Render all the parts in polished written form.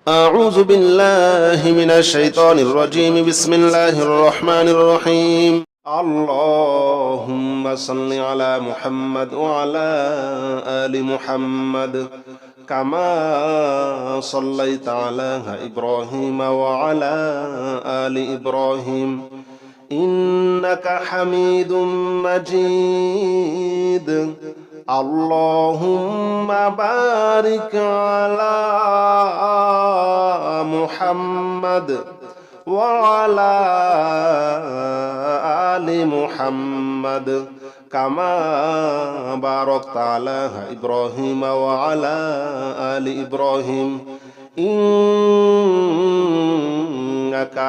أعوذ بالله من الشيطان الرجيم بسم الله الرحمن الرحيم اللهم صل على محمد وعلى آل محمد كما صليت على إبراهيم وعلى آل إبراهيم إنك حميد مجيد اللهم بارك على محمد وعلى آل محمد كما باركت على إبراهيم وعلى آل إبراهيم إنك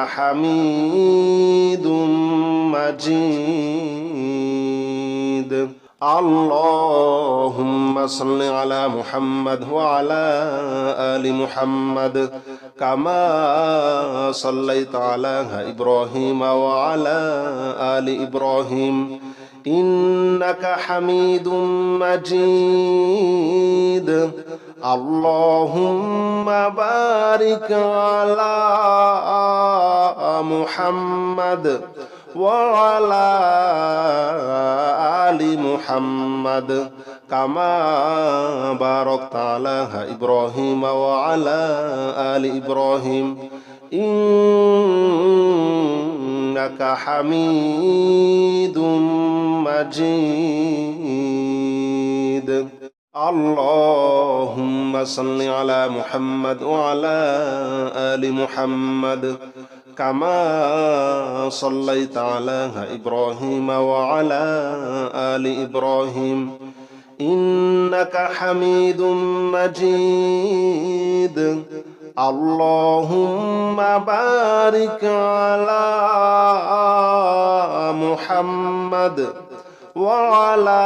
حميد مجيد اللهم صل على محمد وعلى آل محمد كما صليت على إبراهيم وعلى آل إبراهيم إنك حميد مجيد اللهم بارك على محمد وعلى آل محمد كما باركت على إبراهيم وعلى آل إبراهيم إنك حميد مجيد اللهم صل على محمد وعلى آل محمد كما صليت على إبراهيم وعلى آل إبراهيم إنك حميد مجيد اللهم بارك على محمد وعلى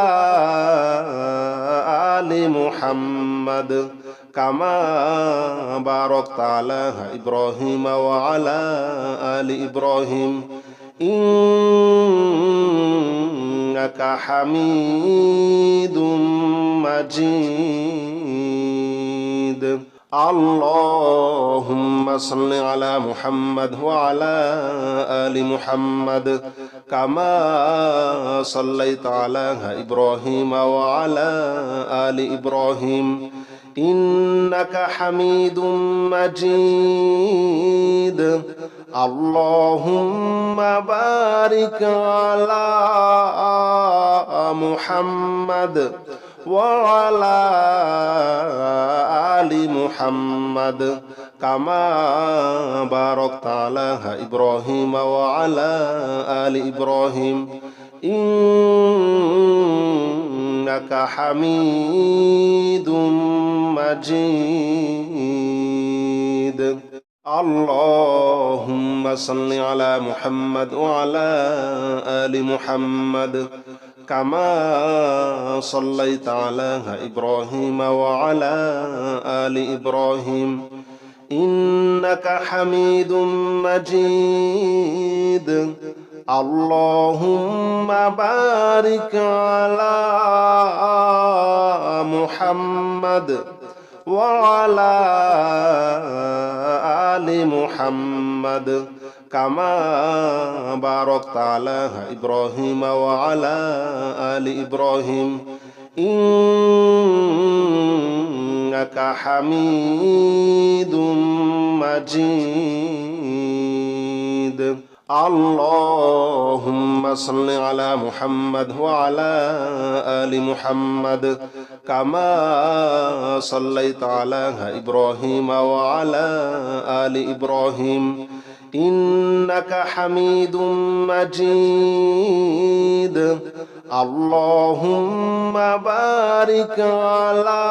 آل محمد كما باركت على إبراهيم وعلى آل إبراهيم إنك حميد مجيد اللهم صل على محمد وعلى آل محمد كما صليت على إبراهيم وعلى آل إبراهيم إنك حميد مجيد اللهم بارك على محمد وعلى آل محمد كما باركت على إبراهيم وعلى آل إبراهيم إنك حميد مجيد اللهم صل على محمد وعلى آل محمد كما صليت على إبراهيم وعلى آل إبراهيم إنك حميد مجيد اللهم بارك على محمد وعلى آل محمد كما باركت على إبراهيم وعلى آل إبراهيم إنك حميد مجيد اللهم صل على محمد وعلى آل محمد كما صليت على إبراهيم وعلى آل إبراهيم إنك حميد مجيد اللهم بارك على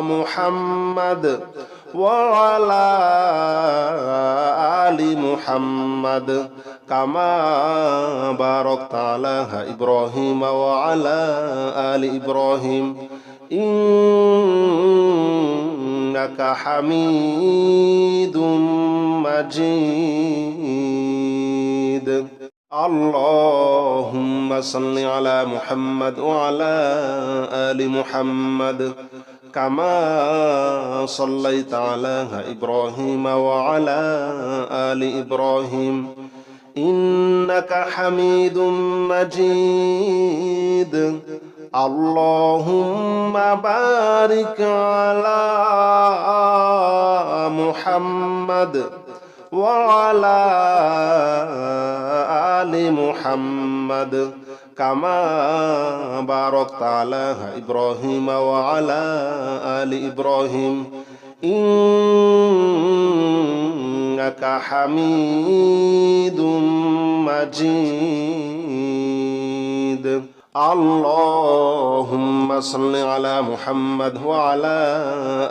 محمد وعلى آل محمد كما باركت على إبراهيم وعلى آل إبراهيم إنك حميد مجيد اللهم صل على محمد وعلى آل محمد كما صليت على إبراهيم وعلى آل إبراهيم إنك حميد مجيد اللهم بارك على محمد وعلى آل محمد كما باركت على إبراهيم وعلى آل إبراهيم إنك حميد مجيد اللهم صل على محمد وعلى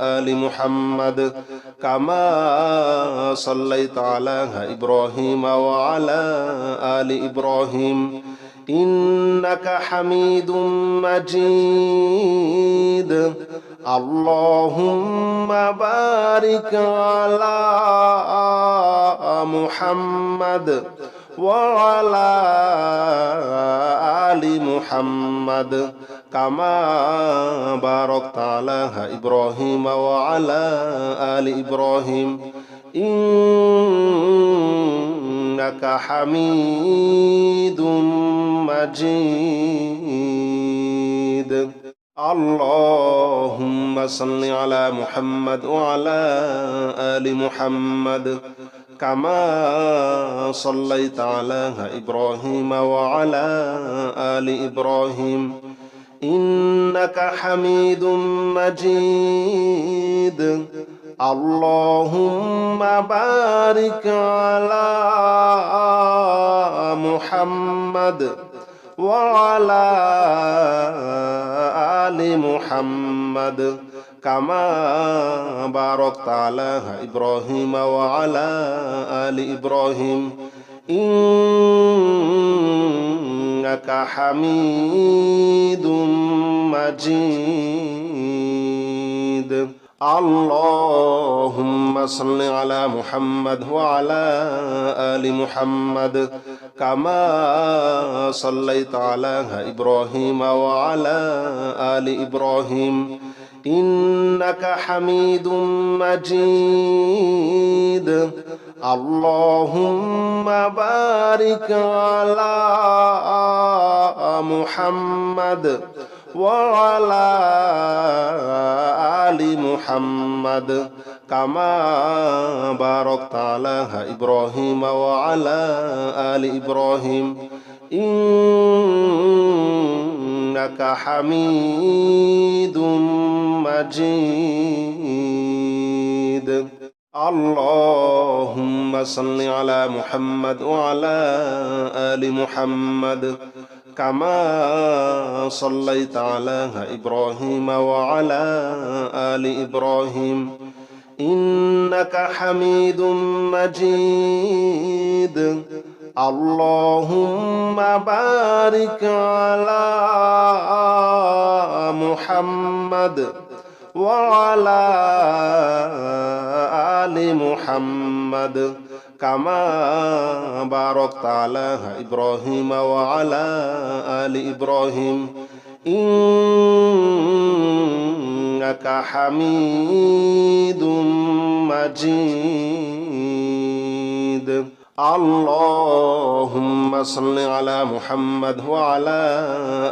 آل محمد كما صليت على إبراهيم وعلى آل إبراهيم إنك حميد مجيد اللهم بارك على محمد وعلى آل محمد كما باركت على إبراهيم وعلى آل إبراهيم إنك حميد مجيد اللهم صل على محمد وعلى آل محمد كما صليت على إبراهيم وعلى آل إبراهيم إنك حميد مجيد اللهم بارك على محمد وعلى آل محمد كما باركت على إبراهيم وعلى آل إبراهيم إنك حميد مجيد اللهم صل على محمد وعلى آل محمد كما صليت على إبراهيم وعلى آل إبراهيم إنك حميد مجيد اللهم بارك على محمد وعلى آل محمد كما باركت على إبراهيم وعلى آل إبراهيم إنك حميد مجيد اللهم صل على محمد وعلى آل محمد كما صليت على إبراهيم وعلى آل إبراهيم إنك حميد مجيد اللهم بارك على محمد وعلى آل محمد كما باركت على إبراهيم وعلى آل إبراهيم إنك حميد مجيد اللهم صل على محمد وعلى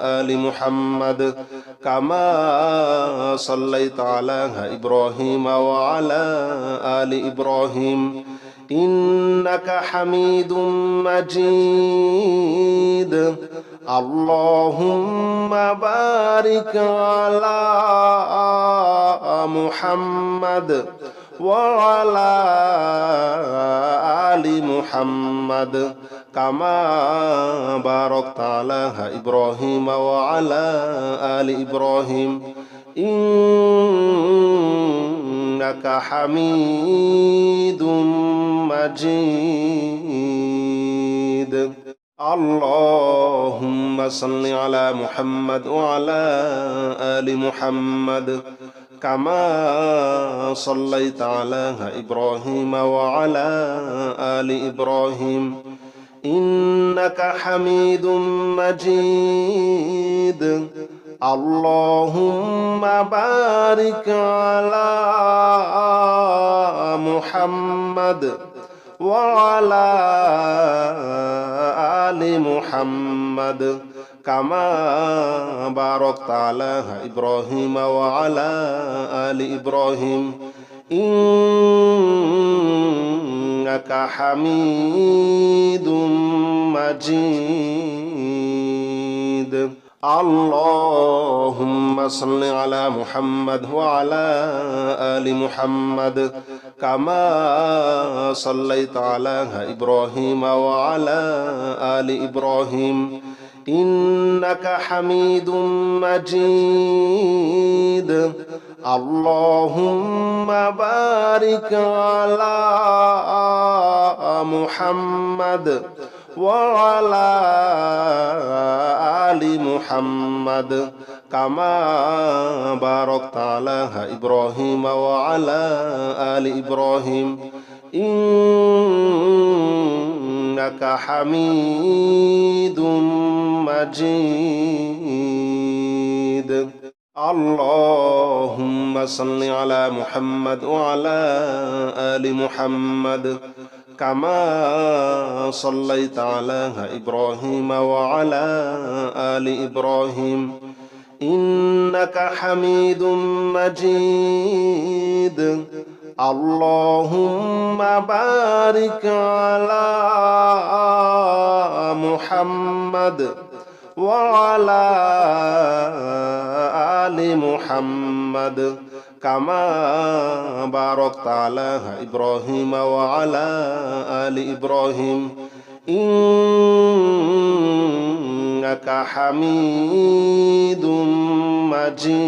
آل محمد كما صليت على إبراهيم وعلى آل إبراهيم إنك حميد مجيد اللهم بارك على محمد وعلى آل محمد كما باركت على إبراهيم وعلى آل إبراهيم إنك حميد مجيد اللهم صل على محمد وعلى آل محمد كما صليت على إبراهيم وعلى آل إبراهيم إنك حميد مجيد اللهم بارك على محمد وعلى آل محمد كما باركت على إبراهيم وعلى آل إبراهيم إنك حميد مجيد اللهم صل على محمد وعلى آل محمد كما صليت على إبراهيم وعلى آل إبراهيم إنك حميد مجيد اللهم بارك على محمد وعلى آل محمد كما باركت على إبراهيم وعلى آل إبراهيم إنك حميد مجيد اللهم صل على محمد وعلى آل محمد كما صليت على إبراهيم وعلى آل إبراهيم إنك حميد مجيد اللهم بارك على محمد وعلى آل محمد كما باركت على إبراهيم وعلى آل إبراهيم إنك حميد مجيد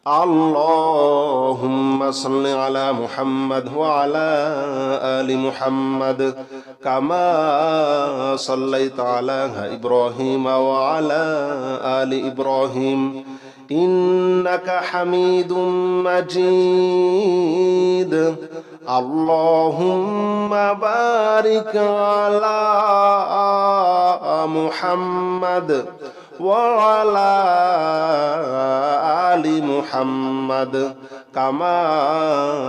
اللهم صل على محمد وعلى آل محمد كما صليت على إبراهيم وعلى آل إبراهيم إنك حميد مجيد اللهم بارك على محمد وعلى آل محمد كما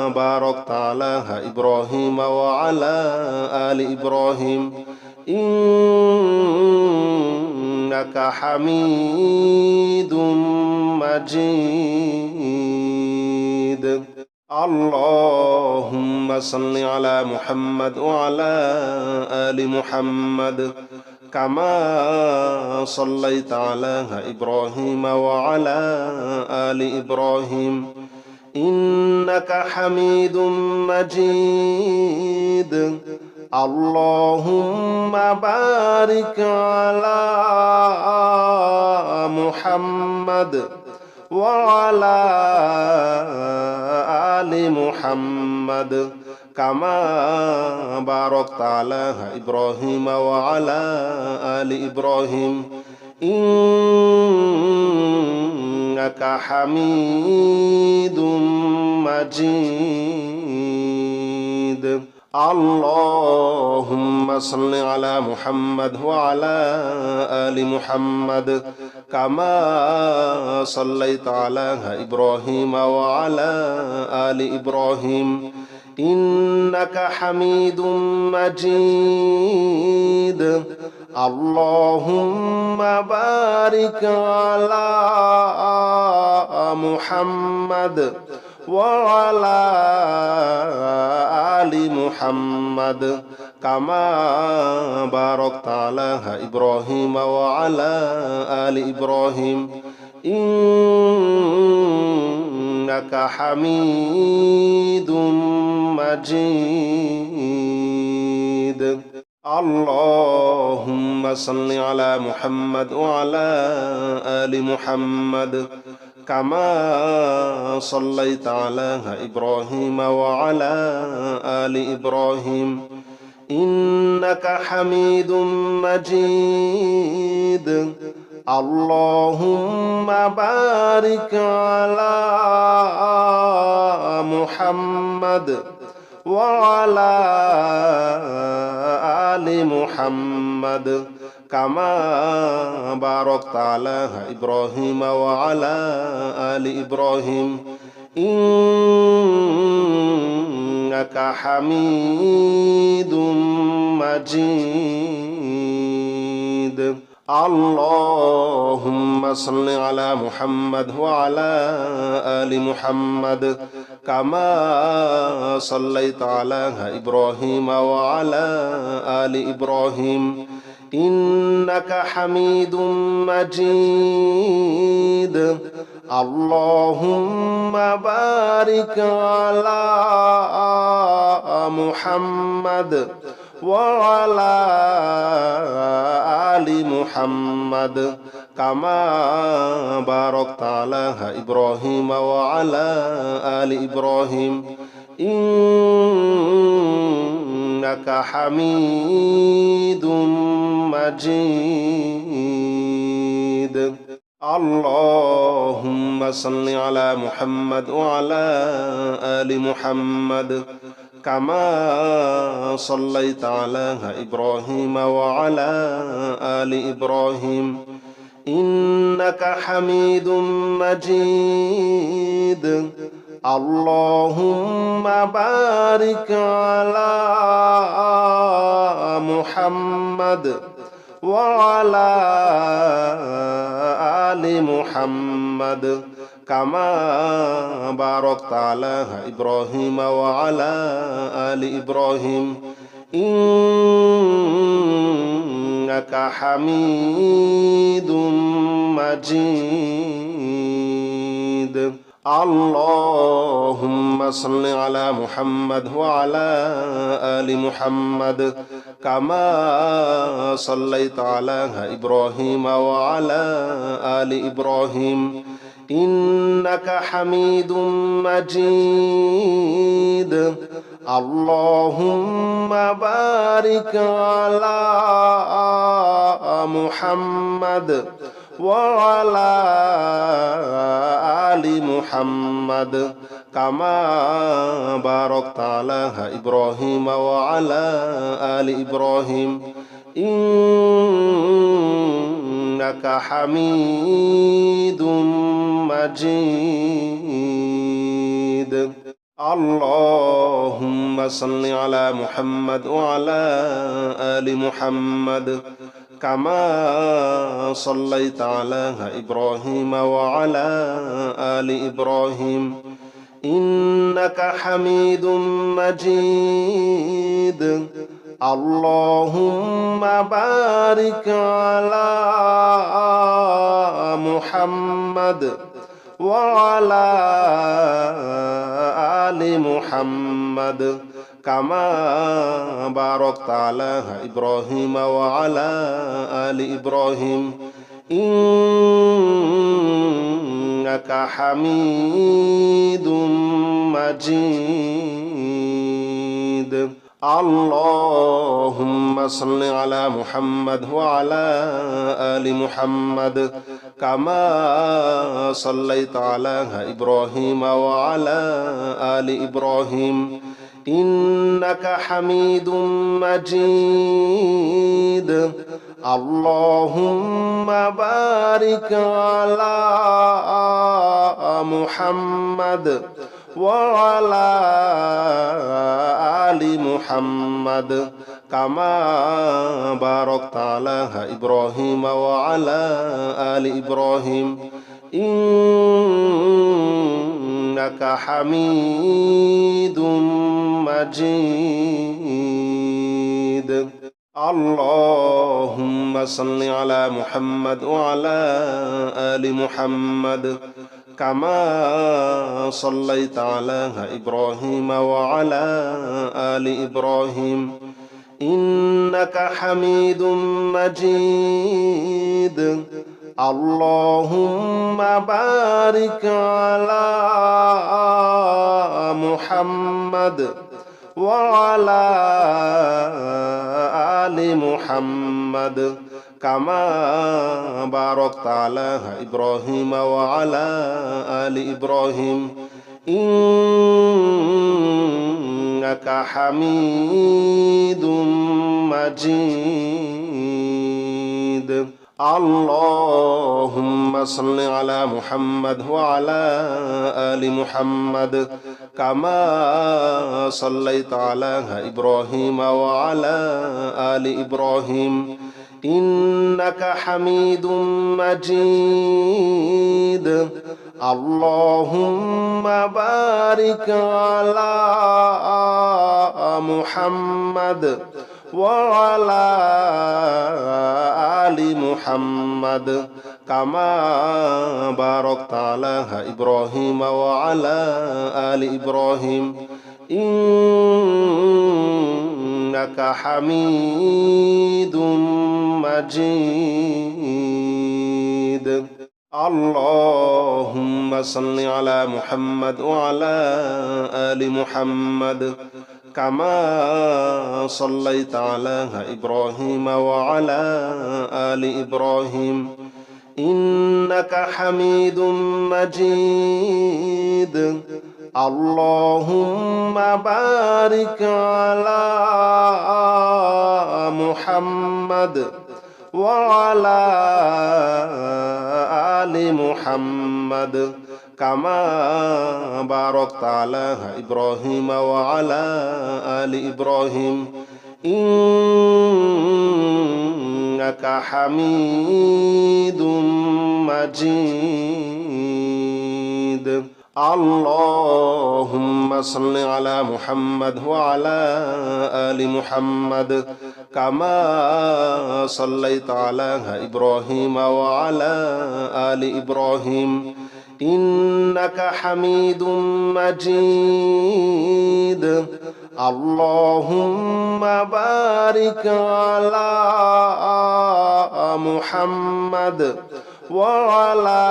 باركت على إبراهيم وعلى آل إبراهيم إنك حميد مجيد اللهم صل على محمد وعلى آل محمد كما صليت على إبراهيم وعلى آل إبراهيم إنك حميد مجيد اللهم بارك على محمد وعلى آل محمد كما باركت على إبراهيم وعلى آل إبراهيم إنك حميد مجيد اللهم صل على محمد وعلى آل محمد كما صليت على إبراهيم وعلى آل إبراهيم إنك حميد مجيد اللهم بارك على محمد وعلى آل محمد كما باركت على إبراهيم وعلى آل إبراهيم إنك حميد مجيد اللهم صل على محمد وعلى آل محمد كما صليت على إبراهيم وعلى آل إبراهيم إنك حميد مجيد اللهم بارك على محمد وعلى آل محمد كما باركت على إبراهيم وعلى آل إبراهيم إنك حميد مجيد اللهم صل على محمد وعلى آل محمد كما صليت على إبراهيم وعلى آل إبراهيم إنك حميد مجيد اللهم بارك على محمد وعلى آل محمد كما باركت على إبراهيم وعلى آل إبراهيم إنك حميد مجيد اللهم صل على محمد وعلى آل محمد كما صليت على إبراهيم وعلى آل إبراهيم إنك حميد مجيد اللهم بارك على محمد وعلى آل محمد كما باركت على إبراهيم وعلى آل إبراهيم إنك حميد مجيد اللهم صل على محمد وعلى آل محمد كما صليت على إبراهيم وعلى آل إبراهيم إنك حميد مجيد اللهم بارك على محمد وعلى آل محمد كما باركت على إبراهيم وعلى آل إبراهيم إنك حميد مجيد اللهم صل على محمد وعلى آل محمد كما صليت على إبراهيم وعلى آل إبراهيم إنك حميد مجيد اللهم بارك على محمد وعلى آل محمد كما باركت على إبراهيم وعلى آل إبراهيم إنك حميد مجيد اللهم صل على محمد وعلى آل محمد كما صليت على إبراهيم وعلى آل إبراهيم إنك حميد مجيد اللهم بارك على محمد وعلى آل محمد كما باركت على إبراهيم وعلى آل إبراهيم إنك حميد مجيد اللهم صل على محمد وعلى آل محمد كما صليت على إبراهيم وعلى آل إبراهيم إنك حميد مجيد اللهم بارك على محمد وعلى آل محمد كما باركت على إبراهيم وعلى آل إبراهيم إنك حميد مجيد اللهم صل على محمد وعلى آل محمد كما صليت على إبراهيم وعلى آل إبراهيم إنك حميد مجيد اللهم بارك على محمد وعلى آل محمد كما باركت على إبراهيم وعلى آل إبراهيم إنك حميد مجيد اللهم صل على محمد وعلى آل محمد كما صليت على إبراهيم وعلى آل إبراهيم إنك حميد مجيد اللهم بارك على محمد وعلى آل محمد كما باركت على إبراهيم وعلى آل إبراهيم إنك حميد مجيد اللهم صل على محمد وعلى آل محمد كما صليت على إبراهيم وعلى آل إبراهيم إنك حميد مجيد اللهم بارك على محمد وعلى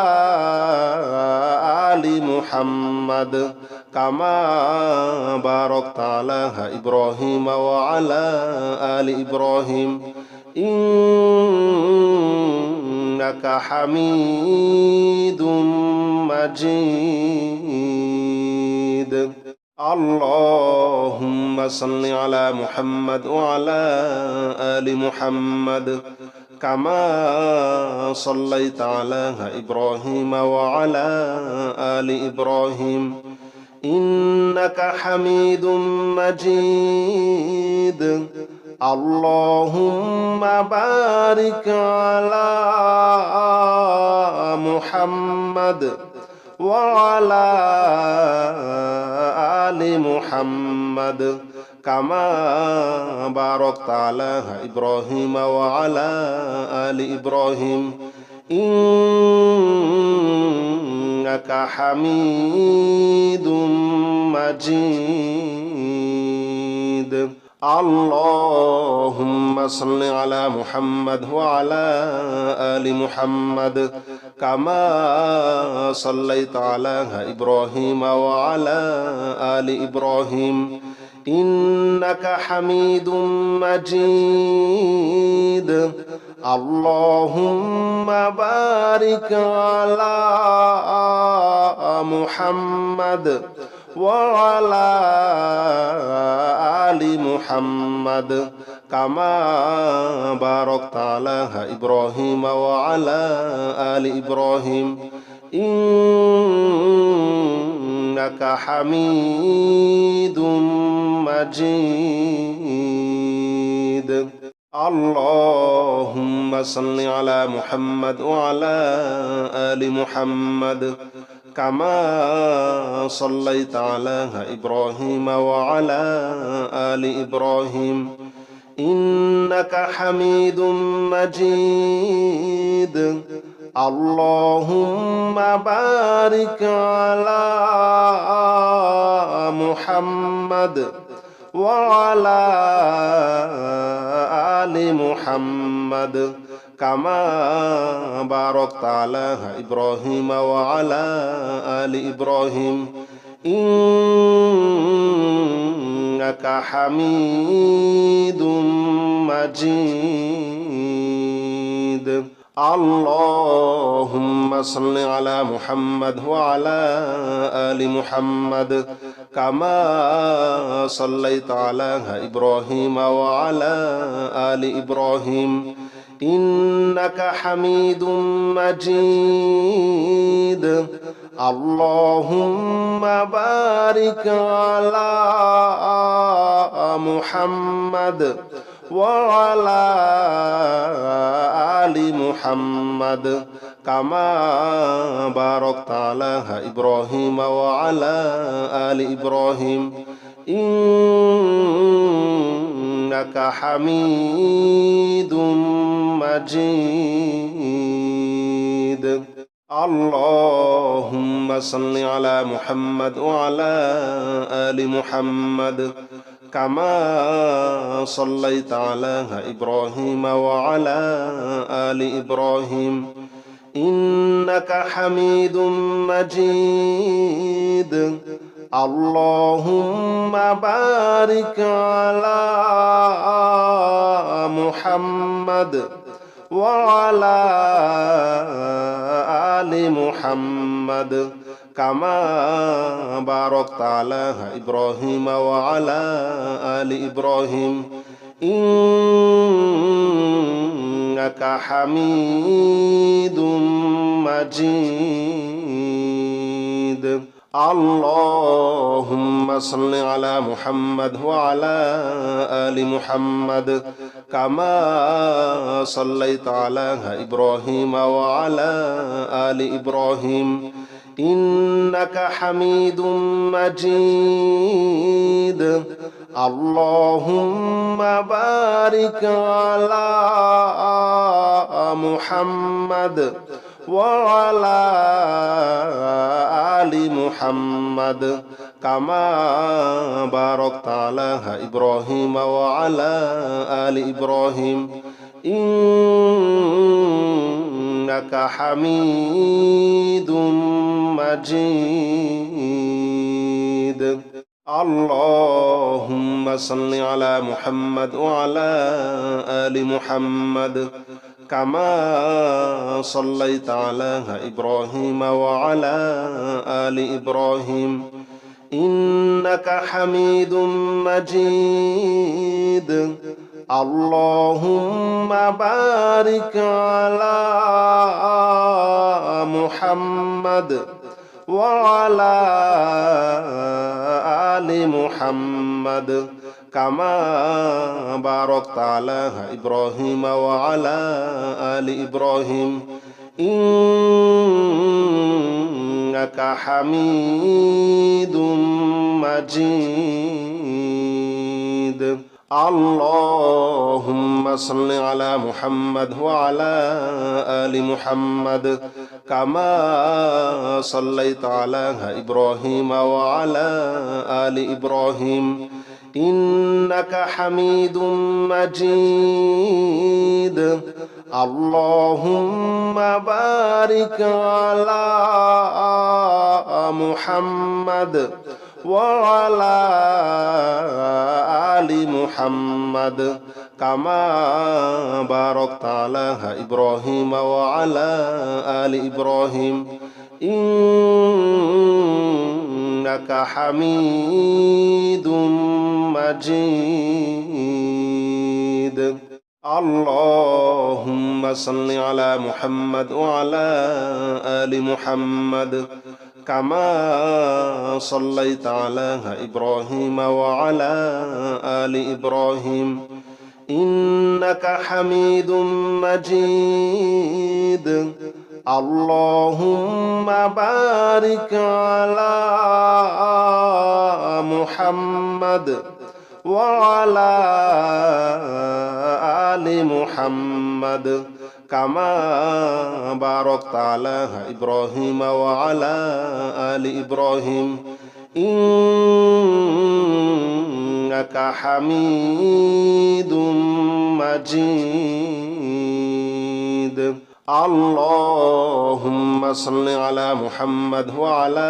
آل محمد كما باركت على إبراهيم وعلى آل إبراهيم إنك حميد مجيد اللهم صل على محمد وعلى آل محمد كما صليت على إبراهيم وعلى آل إبراهيم إنك حميد مجيد اللهم بارك على محمد وعلى آل محمد كما باركت على إبراهيم وعلى آل إبراهيم إنك حميد مجيد اللهم صل على محمد وعلى آل محمد كما صليت على إبراهيم وعلى آل إبراهيم إنك حميد مجيد اللهم بارك على محمد وعلى آل محمد كما باركت على إبراهيم وعلى آل إبراهيم إنك حميد مجيد اللهم صل على محمد وعلى آل محمد كما صليت على إبراهيم وعلى آل إبراهيم إنك حميد مجيد اللهم بارك على محمد وعلى آل محمد كما باركت على إبراهيم وعلى آل إبراهيم إنك حميد مجيد اللهم صل على محمد وعلى آل محمد كما صليت على إبراهيم وعلى آل إبراهيم إنك حميد مجيد اللهم بارك على محمد وعلى آل محمد كما باركت على إبراهيم وعلى آل إبراهيم إنك حميد مجيد اللهم صل على محمد وعلى آل محمد كما صليت على إبراهيم وعلى آل إبراهيم إنك حميد مجيد اللهم بارك على محمد وعلى آل محمد كما باركت على إبراهيم وعلى آل إبراهيم إنك حميد مجيد اللهم صل على محمد وعلى آل محمد كما صليت على إبراهيم وعلى آل إبراهيم إنك حميد مجيد اللهم بارك على محمد وعلى آل محمد كما باركت على إبراهيم وعلى آل إبراهيم إنك حميد مجيد اللهم صل على محمد وعلى آل محمد كما صليت على إبراهيم وعلى آل إبراهيم إنك حميد مجيد اللهم بارك على محمد وعلى آل محمد كما باركت على إبراهيم وعلى آل إبراهيم إنك حميد مجيد اللهم صل على محمد وعلى آل محمد كما صليت على إبراهيم وعلى آل إبراهيم إنك حميد مجيد اللهم بارك على محمد وعلى آل محمد كما باركت على إبراهيم وعلى آل إبراهيم إنك حميد مجيد اللهم صل على محمد وعلى آل محمد كما صليت على إبراهيم وعلى آل إبراهيم إنك حميد مجيد اللهم بارك على محمد وعلى آل محمد كما باركت على إبراهيم وعلى آل إبراهيم إنك حميد مجيد اللهم صل على محمد وعلى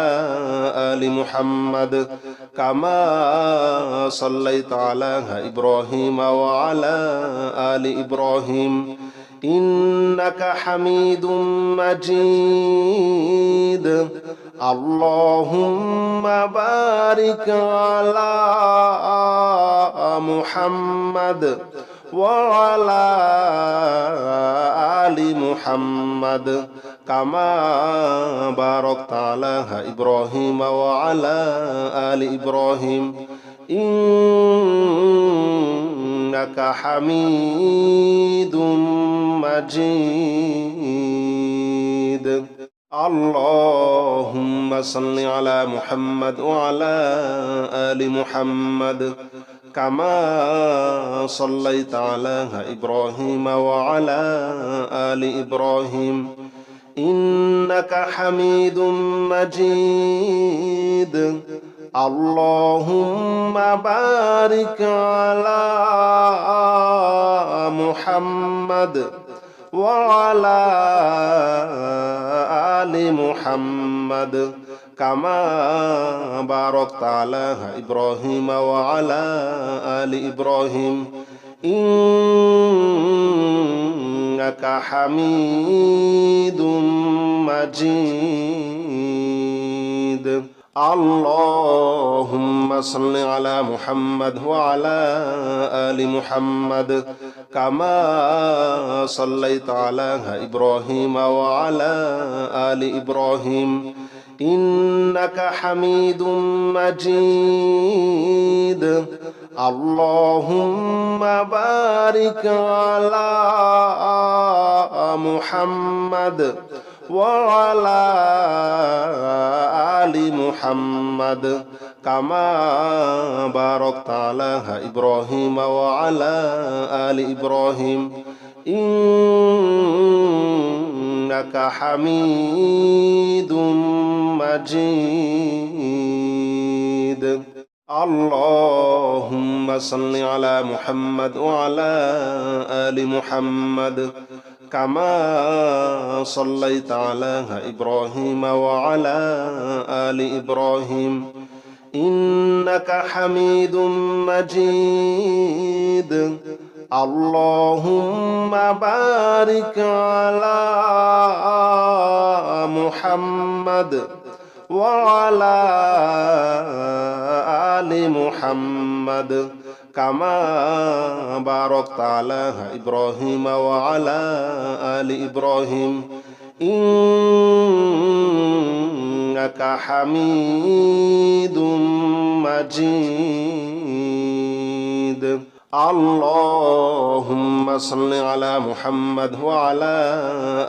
آل محمد كما صليت على إبراهيم وعلى آل إبراهيم إنك حميد مجيد اللهم بارك على محمد وعلى آل محمد كما باركت على إبراهيم وعلى آل إبراهيم إنك حميد مجيد اللهم صل على محمد وعلى آل محمد كما صليت على إبراهيم وعلى آل إبراهيم إنك حميد مجيد اللهم بارك على محمد وعلى آل محمد كما باركت على إبراهيم وعلى آل إبراهيم إنك حميد مجيد اللهم صل على محمد وعلى آل محمد كما صليت على إبراهيم وعلى آل إبراهيم إنك حميد مجيد اللهم بارك على محمد وعلى آل محمد كما باركت على إبراهيم وعلى آل إبراهيم إنك حميد مجيد اللهم صل على محمد وعلى آل محمد كما صليت على إبراهيم وعلى آل إبراهيم إنك حميد مجيد اللهم بارك على محمد وعلى آل محمد كما باركت على إبراهيم وعلى آل إبراهيم إنك حميد مجيد اللهم صل على محمد وعلى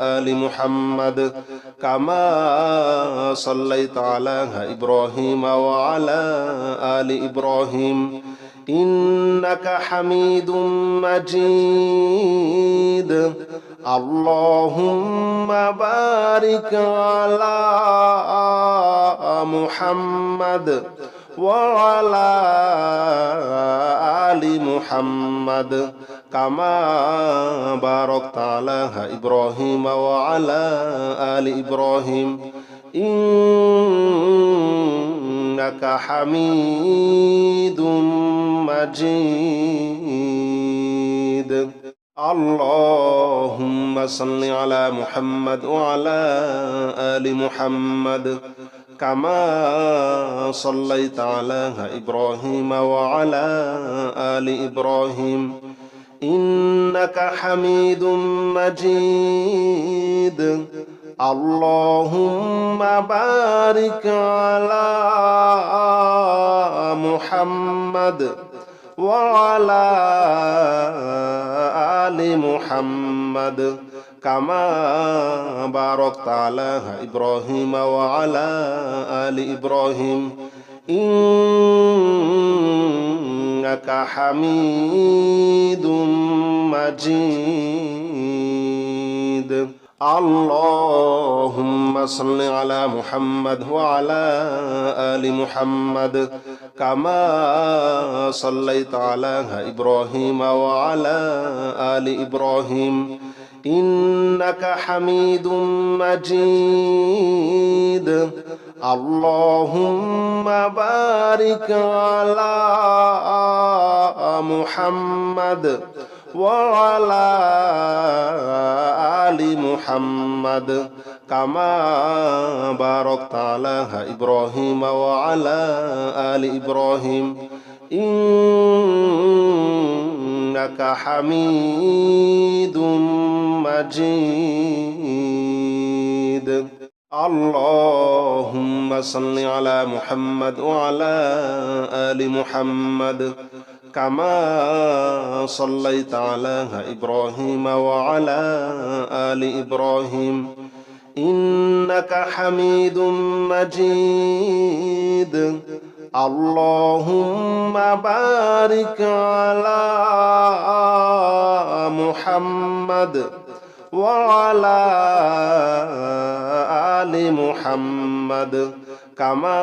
آل محمد كما صليت على إبراهيم وعلى آل إبراهيم إنك حميد مجيد اللهم بارك على محمد وعلى آل محمد كما باركت على إبراهيم وعلى آل إبراهيم إنك حميد مجيد اللهم صل على محمد وعلى آل محمد كما صليت على إبراهيم وعلى آل إبراهيم إنك حميد مجيد اللهم بارك على محمد وعلى آل محمد كما باركت على إبراهيم وعلى آل إبراهيم إنك حميد مجيد اللهم صل على محمد وعلى آل محمد كما صليت على إبراهيم وعلى آل إبراهيم إنك حميد مجيد اللهم بارك على محمد وعلى آل محمد كما باركت على إبراهيم وعلى آل إبراهيم إنك حميد مجيد. اللهم صل على محمد وعلى آل محمد كما صليت على إبراهيم وعلى آل إبراهيم إنك حميد مجيد. اللهم بارك على محمد وعلى آل محمد كما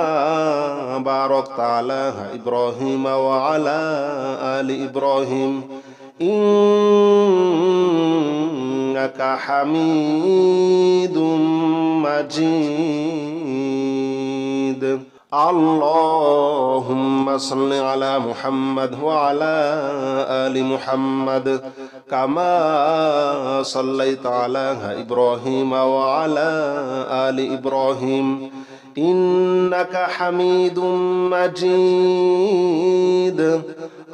باركت على إبراهيم وعلى آل إبراهيم إنك حميد مجيد. اللهم صل على محمد وعلى آل محمد كما صليت على إبراهيم وعلى آل إبراهيم إنك حميد مجيد.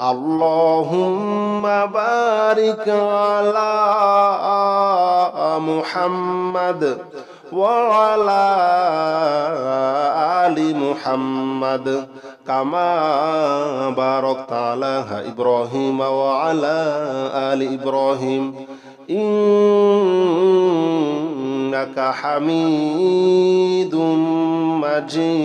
اللهم بارك على محمد وعلى آل محمد كما باركت على إبراهيم وعلى آل إبراهيم إنك حميد مجيد.